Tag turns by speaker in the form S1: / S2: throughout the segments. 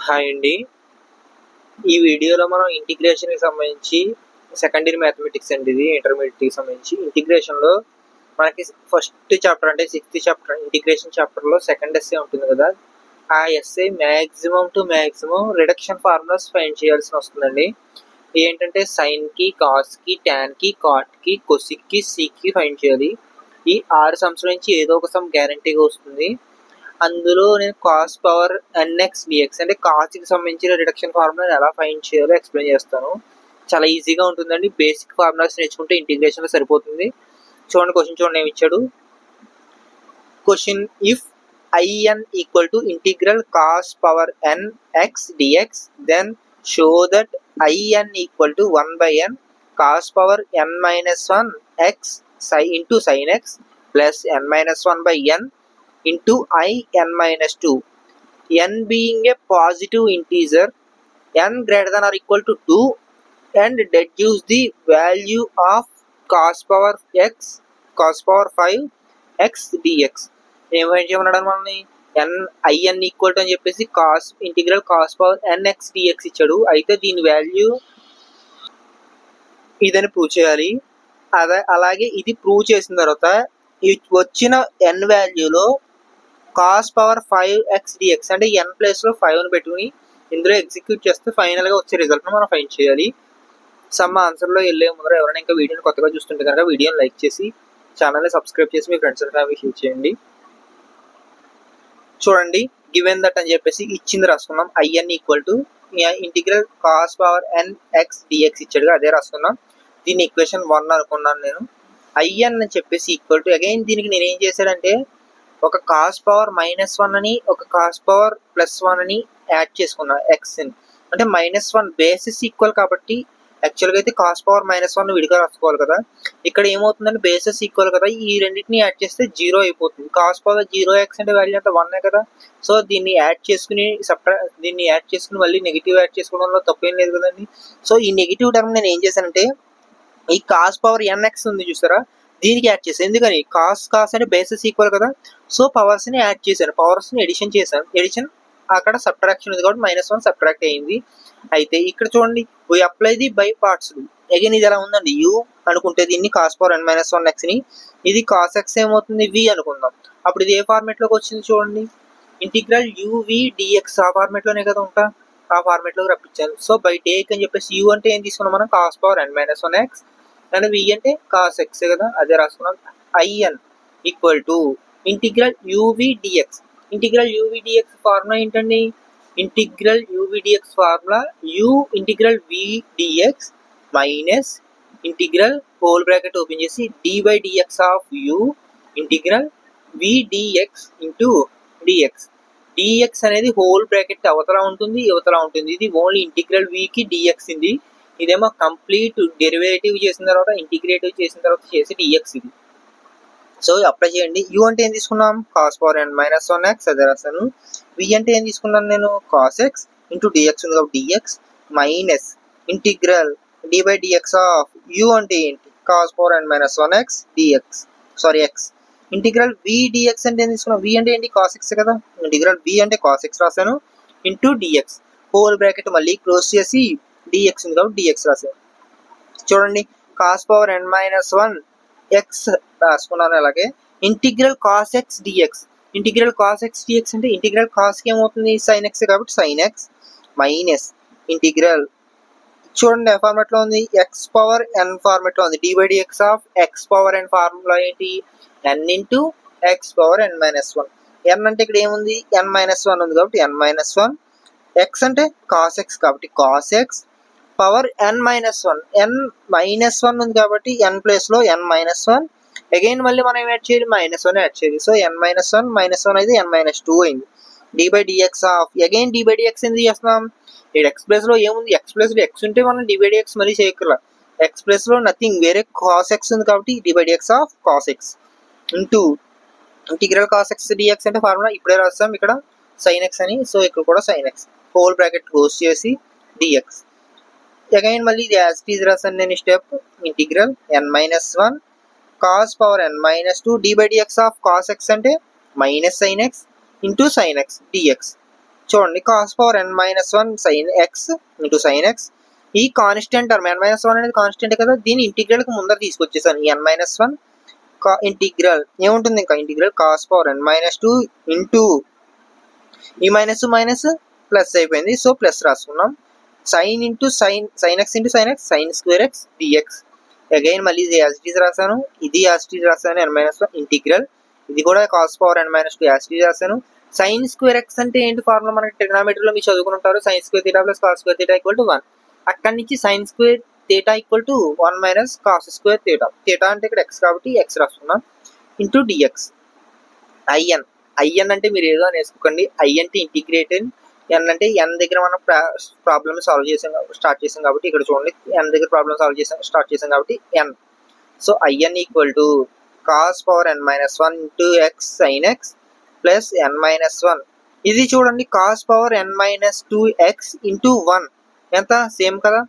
S1: Hi అండి. ఈ వీడియోలో మనం ఇంటిగ్రేషన్‌కి సంబంధించి సెకండ్ ఇయర్ మ్యాథమెటిక్స్ అండి ఇది. ఇంటర్మీడియేట్‌కి సంబంధించి ఇంటిగ్రేషన్‌లో మనకి ఫస్ట్ చాప్టర్ అంటే సిక్స్త్ చాప్టర్ ఇంటిగ్రేషన్ చాప్టర్‌లో సెకండ్ ఎస్సే ఉంటుంది కదా! ఆ essay maximum to maximum reduction formulas find చేయాల్సి వస్తుందండి. ఏంటంటే సైన్‌కి, కాస్‌కి, టాన్‌కి, కాట్‌కి, కొసెక్‌కి, సీక్‌కి ఫైండ్ చేయాలి. ఈ 6 సమ్స్ నుంచి ఏదో ఒక సమ్ గ్యారంటీగా వస్తుంది. అందులో నేను కాస్ పవర్ ఎన్ఎక్స్ డిఎక్స్ అంటే కాస్కి సంబంధించిన రిడక్షన్ ఫార్ములా ఎలా ఫైండ్ చేయాలో ఎక్స్ప్లెయిన్ చేస్తాను. చాలా ఈజీగా ఉంటుందండి. బేసిక్ ఫార్ములాస్ నేర్చుకుంటే ఇంటిగ్రేషన్లో సరిపోతుంది. చూడండి క్వశ్చన్ చూడండి ఏమి ఇచ్చాడు. Question if in equal to integral cos power n x dx then show that in equal to 1 by n cos power n minus 1 x into sin x plus n minus 1 by n into I n minus 2, n being a positive integer, n greater than or equal to 2, and deduce the value of cos power x, cos power 5 x dx. ఏమైనా చేయమన్నాడు మనల్ని n equal to అని చెప్పేసి cos integral cos power NX dx ఇచ్చాడు. అయితే దీని value ఇదని prove చేయాలి. అలాగే ఇది ప్రూవ్ చేసిన తర్వాత వచ్చిన ఎన్ వాల్యూలో కాస్ పవర్ 5x dx అంటే n ప్లేస్లో 5ని పెట్టుకుని ఇందులో ఎగ్జిక్యూట్ చేస్తే ఫైనల్గా వచ్చే రిజల్ట్ని మనం ఫైండ్ చేయాలి. సమ్ ఆన్సర్లో వెళ్ళే ముందర ఎవరైనా ఇంకా వీడియోని కొత్తగా చూస్తుంటే కనుక వీడియోని లైక్ చేసి ఛానల్ని సబ్స్క్రైబ్ చేసి మీ ఫ్రెండ్స్ అండ్ ఫ్యామిలీ షేర్ చేయండి. చూడండి గివెన్ దట్ అని చెప్పేసి ఇచ్చింది రాసుకున్నాం. in equal to integral cos power NX d x ఇచ్చాడుగా అదే రాసుకున్నాం. దీన్ని ఈక్వేషన్ 1 అనుకున్నాను నేను. in అని చెప్పేసి ఈక్వల్ టు అగైన్ దీనికి నేను ఏం చేశానంటే ఒక కాస్ పవర్ -1 అని ఒక కాస్ పవర్ +1 అని యాడ్ చేసుకున్నా ఎక్స్ని. అంటే -1 బేసిస్ ఈక్వల్ కాబట్టి యాక్చువల్గా అయితే కాస్ పవర్ -1 విడిగా రాసుకోవాలి కదా. ఇక్కడ ఏమవుతుందంటే బేసెస్ ఈక్వల్ కదా, ఈ రెండింటిని యాడ్ చేస్తే 0 అయిపోతుంది. కాస్ పవర్ 0x అంటే వాల్యూ అంటే 1 కదా. సో దీన్ని యాడ్ చేసుకుని మళ్ళీ నెగిటివ్ యాడ్ చేసుకోవడంలో తప్పేం లేదు కదండి. సో ఈ నెగిటివ్ టర్మ్ నేను ఏం చేశానంటే ఈ కాస్ పవర్ ఎన్ఎక్స్ ఉంది చూసారా, దీనికి యాడ్ చేశాను. ఎందుకని కాస్ అంటే బేసెస్ ఈక్వల్ కదా. సో పవర్స్ని యాడ్ చేశాను, పవర్స్ని ఎడిషన్ చేశాను. ఎడిషన్ అక్కడ సబ్ట్రాక్షన్ ఉంది కాబట్టి -1 సబ్ట్రాక్ట్ అయ్యింది. అయితే ఇక్కడ చూడండి we apply the by parts rule. Again ఇది ఎలా ఉందండి u అనుకుంటే దీన్ని కాస్ పవర్ n-1xని, ఇది కాస్ ఎక్స్ ఏమవుతుంది v అనుకుందాం. అప్పుడు ఇది ఏ ఫార్మేట్లోకి వచ్చింది చూడండి, ఇంటిగ్రల్ uv dx ఆ ఫార్మేట్లోనే కదా ఉంటా, ఆ ఫార్మేట్లోకి రప్పించాను. సో బై టేక్ అని చెప్పేసి u అంటే ఏం తీసుకున్నాం మనం, cos power n-1x and v అంటే కాస్ ఎక్స్ కదా, అదే రాసుకున్నాం. in equal to integral uv dx. Integral uv dx formula ఏంటండి, integral uv dx formula u integral v dx minus integral whole bracket open చేసి d by dx of u integral v dx into dx. dx అనేది whole bracket అవతల ఉంటుంది యువతల ఉంటుంది. ఇది only integral vకి dx ఇది. ఇదేమో కంప్లీట్ డెరివేటివ్ చేసిన తర్వాత ఇంటిగ్రేటివ్ చేసిన తర్వాత చేసి dx ఇది. సో అప్లై చేయండి. u అంటే ఏం తీసుకున్నాం, కాస్ పవర్ n-1x అదే రాశాను. v అంటే ఏం తీసుకున్నాను నేను, కాస్ ఎక్స్ ఇంటూ dx ఉంది కాబట్టి dx minus integral d by dx of u అంటే ఏంటి, cos power n-1x dx sorry x integral v dx అంటే ఏం తీసుకున్నాం, v అంటే ఏంటి కాస్ ఎక్స్ కదా, ఇంటిగ్రల్ v అంటే కాస్ ఎక్స్ రాశాను ఇంటూ dx హోల్ బ్రాకెట్ మళ్ళీ క్లోజ్ చేసి dx ఉంది కాబట్టి dx రాశాను. చూడండి కాస్ పవర్ n-1 ఎక్స్ రాసుకున్నాను. అలాగే integral cos x dx, integral cos x dx అంటే ఇంటిగ్రల్ కాస్కి ఏమవుతుంది సైన్ ఎక్స్ కాబట్టి సైన్ ఎక్స్ మైనస్ ఇంటిగ్రల్ చూడండి ఏ ఫార్మాట్లో ఉంది, ఎక్స్ పవర్ ఎన్ ఫార్మాట్లో ఉంది. D by dx of x power n formula ఏంటి, n into x power n-1. N అంటే ఇక్కడ ఏముంది n-1 ఉంది కాబట్టి n-1, ఎక్స్ అంటే కాస్ ఎక్స్ కాబట్టి cos x power n-1, n-1 ఉంది కాబట్టి n ప్లేస్లో n-1. అగైన్ మళ్ళీ మనం ఏం యాడ్ చేయాలి, -1 యాడ్ చేయాలి. సో n-1 అయితే n-2 అయింది. d by dx of again d by dx ఎందుకు చేస్తున్నాం, ఇక్కడ ఎక్స్ ప్లేస్లో ఏముంది, ఎక్స్ ప్లేస్లో ఎక్స్ ఉంటే మనం d బై dx మళ్ళీ చేయక్కర్లా. ఎక్స్ ప్లేస్లో నథింగ్ వేరే కాస్ ఎక్స్ ఉంది కాబట్టి d by dx of cos x into integral cos x dx అంటే ఫార్ములా ఇప్పుడే రాస్తాం ఇక్కడ సైన్ ఎక్స్ అని. సో ఇక్కడ కూడా sine x whole bracket close చేసి dx అగైన్ మళ్ళీ ఇది యాజ్ ఇట్ ఈజ్ రాసాను నేను step, integral n-1 cos power n-2 d by dx of cos x అంటే minus sine x into sine x dx చూడండి cos power n minus one sine x into sine x. ఈ constant term n minus one అనేది constant కదా, దీని ఇంటిగ్రల్కి ముందర తీసుకొచ్చేసాను. ఈ n minus one integral ఏముంటుంది, ఇంకా integral cos power n minus two into ఈ మైనస్ మైనస్ ప్లస్ అయిపోయింది, సో ప్లస్ రాసుకున్నాం. Sine into sine x into sine x sine square x dx. Again మళ్ళీ ఇది యాజిటీస్ రాశాను, ఇది యాజిటీస్ రాశాను. n మైనస్ వన్ ఇంటిగ్రల్, ఇది కూడా cos power n minus two as it is రాశాను. సైన్ స్క్వేర్ ఎక్స్ అంటే ఏంటి ఫార్ములా మనకి ట్రిగ్నామెట్రీలో మీరు చదువుకుంటారు. Sine square theta plus cos square theta equal to 1. అక్కడి నుంచి sine square theta equal to 1 minus cos square theta. Theta అంటే ఇక్కడ ఎక్స్ కాబట్టి ఎక్స్ రాసుకున్నాం ఇంటూ డిఎక్స్. ఐఎన్ అంటే మీరు ఏదో అని వేసుకోకండి. ఐ అంటే ఇంటిగ్రేటెడ్, ఎన్ అంటే ఎన్ దగ్గర మనం ప్రాబ్లమ్ సాల్వ్ స్టార్ట్ చేసాం కాబట్టి ఇక్కడ చూడండి ఎన్ దగ్గర ప్రాబ్లమ్ స్టార్ట్ చేసాం కాబట్టి n. So I n equal to cos power n minus one into x sine x plus n minus one. ఇది చూడండి cos power n minus two x into one ఎంత సేమ్ కదా,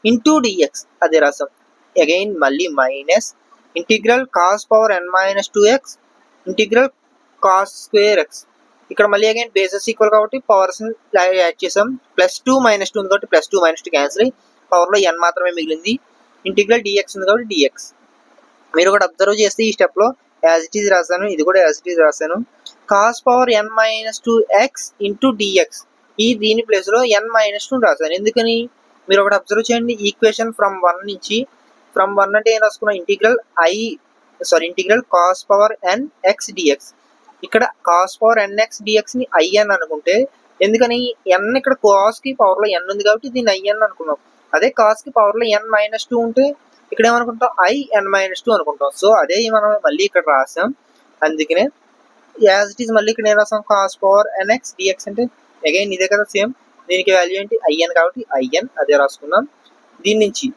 S1: ఇంటూ డిఎక్స్ అదే రాసాం. Again మళ్ళీ minus integral cos power n minus two x integral cos square x. ఇక్కడ మళ్ళీ again bases equal కాబట్టి పవర్స్ యాడ్ చేసాం. ప్లస్ టూ మైనస్ టూ ఉంది కాబట్టి plus two minus two cancel అయ్యి పవర్లో ఎన్ మాత్రమే మిగిలింది. ఇంటిగ్రల్ డిఎక్స్ ఉంది కాబట్టి డిఎక్స్. మీరు కూడా అబ్జర్వ్ చేస్తే ఈ స్టెప్లో యాజ్ ఇట్ ఈజ్ రాశాను, ఇది కూడా యాజ్ ఇట్ ఈజ్ రాశాను. Cos power n minus two x into dx, ఈ దీని ప్లేస్లో n మైనస్ టూ రాశాను. ఎందుకని మీరు ఒకటి అబ్జర్వ్ చేయండి, ఈక్వేషన్ ఫ్రమ్ వన్ నుంచి, ఫ్రమ్ వన్ అంటే ఏం రాసుకున్నాం, integral cos power n x d x. ఇక్కడ cos power n x d x ని ఐఎన్ అనుకుంటే, ఎందుకని n ఇక్కడ కాస్ కి పవర్ లో n ఉంది కాబట్టి దీన్ని ఐఎన్ అనుకున్నాం. అదే కాస్ కి పవర్ లో n మైనస్ టూ ఉంటే ఇక్కడ ఏమనుకుంటాం, ఐఎన్ మైనస్ టూ అనుకుంటాం. సో అదే మనం మళ్ళీ ఇక్కడ రాసాం. అందుకనే యాజ్ ఇట్ ఈస్ మళ్ళీ ఇక్కడ ఏం రాసాం, cos power n x dx అంటే అగైన్ ఇదే కదా సేమ్, దీనికి వాల్యూ ఏంటి ఐఎన్ కాబట్టి ఐఎన్ అదే రాసుకున్నాం. దీని నుంచి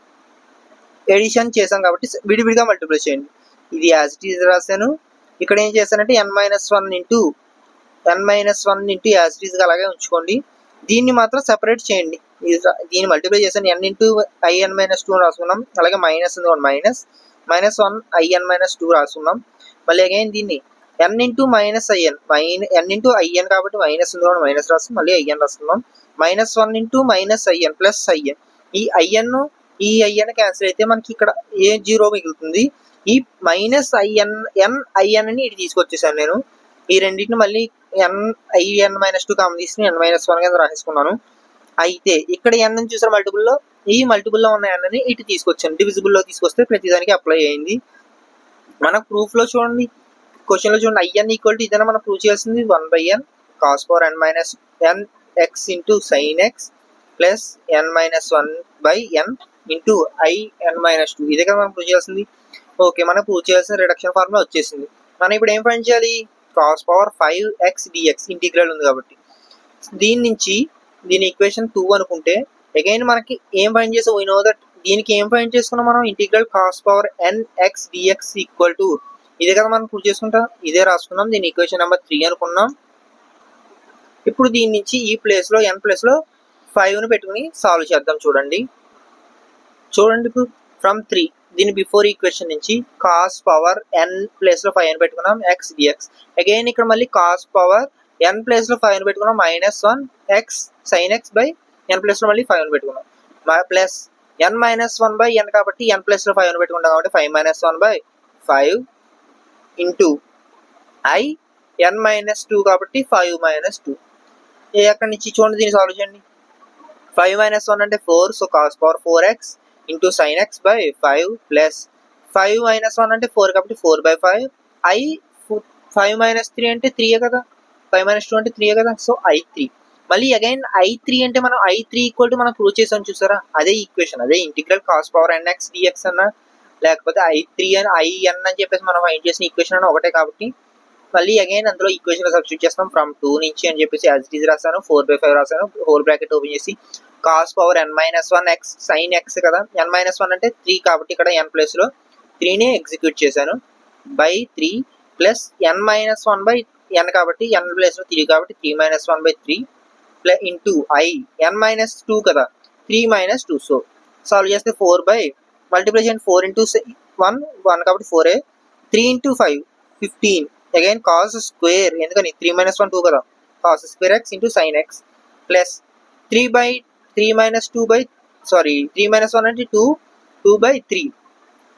S1: ఎడిషన్ చేసాం కాబట్టి విడివిడిగా మల్టిప్లై చేయండి. ఇది యాజ్ ఇట్ ఈస్ రాశాను. ఇక్కడ ఏం చేశానంటే n minus one into as it ఈస్గా అలాగే ఉంచుకోండి. దీన్ని మాత్రం సెపరేట్ చేయండి. దీన్ని మల్టిప్లై చేశాను, n into I n minus two రాసుకున్నాం. అలాగే మైనస్ ఉంది minus one I n minus two రాసుకున్నాం. మళ్ళీ అగైన్ దీన్ని n into minus I n n into I n కాబట్టి మైనస్ ఉంది కాబట్టి మైనస్ రాసుకున్నాం. మళ్ళీ ఐఎన్ రాసుకున్నాం. Minus one into minus I n plus I n. ఈ ఐఎన్ క్యాన్సిల్ అయితే మనకి ఇక్కడ ఏ జీరో మిగులుతుంది. ఈ మైనస్ ఐఎన్ అని ఇటు తీసుకొచ్చేసాను నేను. ఈ రెండింటిని మళ్ళీ ఐఎన్ మైనస్ టూ కామన్ తీసుకుని n మైనస్ వన్ కింద రాసేసుకున్నాను. అయితే ఇక్కడ n అని చూసారు మల్టిపుల్లో, ఈ మల్టిపుల్లో ఉన్న n అని ఇటు తీసుకొచ్చాను. డివిజిబుల్లో తీసుకొస్తే ప్రతిదానికి అప్లై అయింది. మన ప్రూఫ్లో చూడండి, క్వశ్చన్లో చూడండి, ఐఎన్ ఈక్వల్ టు ఇదైనా మనం ప్రూవ్ చేయాల్సింది 1/n cos power n minus n X into sine x plus n minus 1/n into I n minus two. ఇదే కదా మనం ప్రూవ్ చేయాల్సింది. ఓకే, మనం ప్రూవ్ చేయాల్సిన రిడక్షన్ ఫార్ములా వచ్చేసింది. మనం ఇప్పుడు ఏం ఫైండ్ చేయాలి, cos power 5x dx integral ఉంది కాబట్టి దీని నుంచి దీని ఈక్వేషన్ 2 అనుకుంటే అగైన్ మనకి ఏం ఫైండ్ చేసాం, వీ నో దట్ దీనికి ఏం ఫైండ్ చేసుకున్నాం మనం, integral cos power nx dx equal to ఇదే కదా మనం ప్రూవ్ చేసుకుంటాం, ఇదే రాసుకున్నాం. దీని ఈక్వేషన్ నెంబర్ 3 అనుకున్నాం. ఇప్పుడు దీని నుంచి ఈ ప్లేస్లో n ప్లేస్లో 5ని పెట్టుకుని సాల్వ్ చేద్దాం. చూడండి ఇప్పుడు ఫ్రమ్ 3 దీని బిఫోర్ ఈక్వేషన్ నుంచి కాస్ పవర్ n ప్లేస్లో 5 అని పెట్టుకున్నాం x dx. అగైన్ ఇక్కడ మళ్ళీ కాస్ పవర్ n ప్లేస్లో 5 అని పెట్టుకున్నాం minus 1 x sine x by n ప్లేస్లో మళ్ళీ 5 అని పెట్టుకున్నాం. ప్లస్ n మైనస్ 1/n కాబట్టి n ప్లేస్లో 5 అని పెట్టుకుంటాం కాబట్టి 5 minus 1/5 into I n minus 2 కాబట్టి 5 మైనస్ 2. అక్కడి నుంచి చూడండి దీన్ని సాల్వ్ చేయండి. 5 మైనస్ 1 అంటే 4, so cos power 4x into sine X by 5 plus 5 minus 1 అంటే 4 కాబట్టి 4/5 ఐ 5 మైనస్ 3 అంటే 3 కదా, 5 మైనస్ 2 అంటే 3 కదా, సో i3. మళ్ళీ అగైన్ i3 అంటే మనం i3 ఈక్వల్ టు మనం ప్రూవ్ చేసాం చూసారా, అదే ఈక్వేషన్, అదే integral cos power nx dx అన్న లేకపోతే i3 అని ఐఎన్ అని చెప్పేసి మనం ఫైండ్ చేసిన ఈక్వేషన్ అన్న ఒకటే కాబట్టి మళ్ళీ అగైన్ అందులో ఈక్వేషన్ సబ్స్టిట్యూట్ చేస్తాం. ఫ్రమ్ 2 నుంచి అని చెప్పేసి యాజ్ ఇట్ ఈజ్ రాసాను, 4/5 రాసాను, హోల్ బ్రాకెట్ ఓపెన్ చేసి cos power n minus 1 x sine x కదా, n మైనస్ 1 అంటే 3 కాబట్టి ఇక్కడ n ప్లేస్లో 3ని ఎగ్జిక్యూట్ చేశాను by 3 plus n minus 1/n కాబట్టి n ప్లేస్లో 3 కాబట్టి 3 minus 1/3 plus into I n minus 2 కదా, 3 మైనస్ 2. సో సాల్వ్ చేస్తే 4 మల్టిప్లై చేయండి, 4 ఇంటూ 1 కాబట్టి 4a, 3 into 5 15. Again cos square, ఎందుకని 3 మైనస్ 1 2 కదా, cos square x into sine x plus 3 - 1 అంటే 2/3.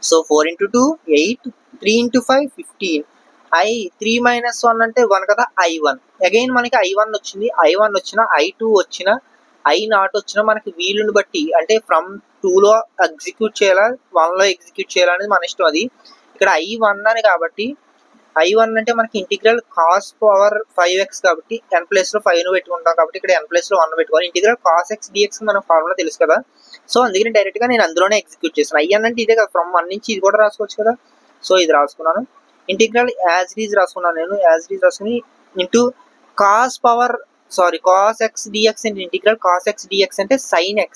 S1: So 4 into 2 8, 3 into 5 15. 3 - 1 అంటే 1 కదా, I1. అగైన్ మనకి I1 వచ్చింది. I1 వచ్చిన, I2 వచ్చిన, I0 వచ్చిన మనకి వీలుని బట్టి అంటే ఫ్రమ్ 2లో ఎగ్జిక్యూట్ చేయాలా 1లో ఎగ్జిక్యూట్ చేయాలా అనేది మన ఇష్టం. అది ఇక్కడ I1 అని కాబట్టి I1 అంటే మనకి ఇంటిగ్రల్ cos పవర్ 5x కాబట్టి n ప్లేస్లో 5ను పెట్టుకుంటాం కాబట్టి ఇక్కడ n ప్లేస్లో 1 పెట్టుకోవాలి. ఇంటిగ్రల్ cos x dx మన ఫార్ములా తెలుసు కదా, సో అందుకని డైరెక్ట్గా నేను అందులోనే ఎగ్జిక్యూట్ చేస్తాను. IN అంటే ఇదే కదా, ఫ్రమ్ 1 నుంచి ఇది కూడా రాసుకోవచ్చు కదా. సో ఇది రాసుకున్నాను. ఇంటిగ్రల్ యాజ్ ఇట్ ఈజ్ రాసుకున్నాను. నేను యాజ్ ఇట్ ఈజ్ రాసుకుని ఇంటూ cos x dx అంటే ఇంటిగ్రల్ cos x dx అంటే sin x.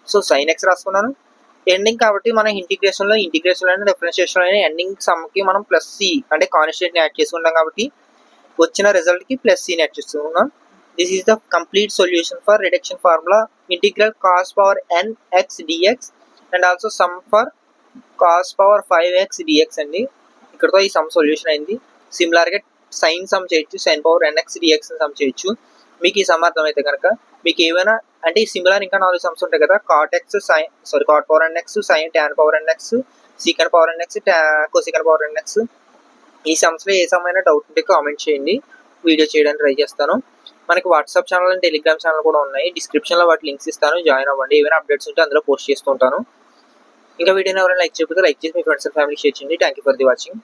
S1: So sin x రాసుకున్నాను. ఎండింగ్ కాబట్టి మనం ఇంటిగ్రేషన్లో డిఫరెన్షియేషన్లో ఎండింగ్ సమ్కి మనం ప్లస్ సి అంటే కాన్స్టెంట్ని యాడ్ చేసుకుంటాం కాబట్టి వచ్చిన రిజల్ట్కి ప్లస్ సిని యాడ్ చేస్తున్నాం. This is the complete solution for reduction formula integral cos power n x dx and also some for cos power 5x dx అండి. ఇక్కడతో ఈ సమ్ సొల్యూషన్ అయింది. సిమిలర్గా సైన్ సమ్ చేయొచ్చు, sin power nx dx some చేయొచ్చు. మీకు ఈ some అర్థమైతే కనుక మీకు ఏమైనా అంటే ఈ సిమిలర్ ఇంకా 4 సమ్స్ ఉంటాయి కదా, cot power nx, sin tan power nx, secant power nx, cosecant power nx. ఈ సమ్స్లో ఏ సమ్ అయినా డౌట్ ఉంటే కామెంట్ చేయండి, వీడియో చేయడానికి ట్రై చేస్తాను. మనకి WhatsApp channel and Telegram channel కూడా ఉన్నాయి. డిస్క్రిప్షన్లో వాటి లింక్స్ ఇస్తాను, జాయిన్ అవ్వండి. ఏమైనా అప్డేట్స్ ఉంటే అందులో పోస్ట్ చేస్తుంటాను. ఇంకా వీడియోని ఎవరైనా లైక్ చేయకపోతే లైక్ చేసి మీ ఫ్రెండ్స్ అండ్ ఫ్యామిలీ షేర్ చేయండి. Thank you for the watching.